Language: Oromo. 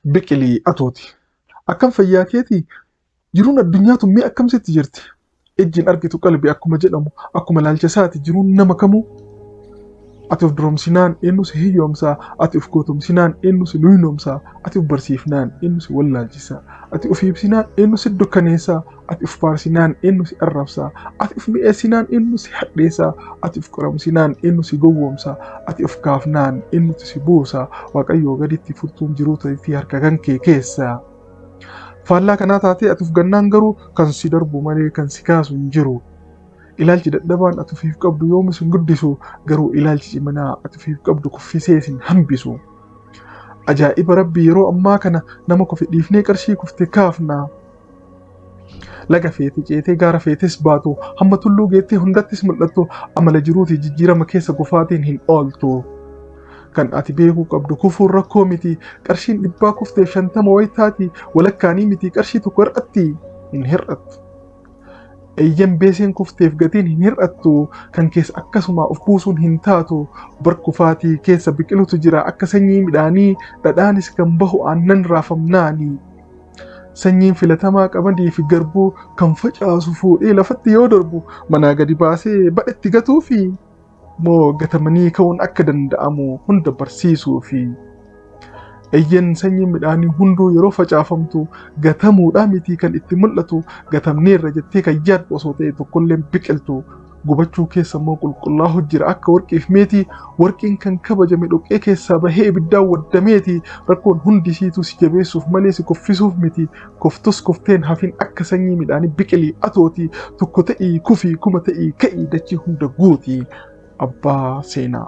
biqilii atooti. Akkam fayyaa keetii jiruun addunyaa tun mee akkamsitti jirti? Ejjiin argitu qalbii akkuma jedhamu akkuma ilaalcha isaati jiruun nama kamuu. Ati of duromsinaan eenyu si hiyyoomsaa, ati of gootumsinaan eenyu si luynoomsaa, ati of barsiifnaan eenyu si wallaalchisaa, ati of ibsinaan eenyu si dukkaneessaa, ati of faarsinaan eenyu si arrabsaa, ati of mi'eessinaan eenyu si hadheessaa, ati of qoramsinaan eenyu si gowwoomsaa, ati of kaafnaan eenyu si buusaa. Waaqayyoo gaditti furtuun jiruu ta'eetii harka kan kee keessaa. Faallaa kanaa taatee ati of gannaan garuu kan si darbu malee kan si kaasu hin jiru. Ilaalchi dadhabaan ati ofiif qabdu yoom sin guddisu, garuu ilaalchi ciminaa ati ofiif qabdu kuffisee sin hambisu. Ajaa'iba Rabbii yeroo ammaa kana nama kofe dhiifnee qarshii kufte kaafna. Laga feete ceetee gaara feetes baatu, hamma tulluu geettee hundattis mul'attu, amala jiruutii jijjiirama keessa gufaatiin hin ooltu. Kan ati beekuu qabdu kufuun rakkoo miti, qarshiin 100 kufteef 50 wayitaati, walakkaanii miti qarshii tokko hir'atti hin hir'attu. Eeyyan beeseen kufteef gatiin hin hir'attu, kan keessa akkasuma of buusuun hin taatu. Barkufaatii keessa biqilutu jira akka sanyii midhaanii, dhadhaanis kan bahu aannan raafamnaani. Sanyiin filatamaa qamadii fi garbuu kan facaasu fuudhee lafatti yoo darbu, manaa gadi baasee badhetti gatuufi moo gatamanii ka'uun akka danda'amu hunda barsiisuufi. Eeyyan sanyiin midhaanii hunduu yeroo facaafamtu gatamuudhaa miti kan itti mul'atu, gatamneerra jettee kan yaaddu osoo ta'e tokkollee biqiltu. Gubachuu keessa immoo qulqullaa'u jira akka warqiif meetii, warqiin kan kabajame dhoqqee keessaa bahee ibiddaan waddameeti. Rakkoon hundi siitu si jabeessuuf malee si kuffisuuf miti. Koftus kofteen hafin akka sanyii midhaanii biqilii atooti. Tokko ta'ii kufii kuma ta'ii ka'ii dachii hunda guuti. Abbaa seenaa.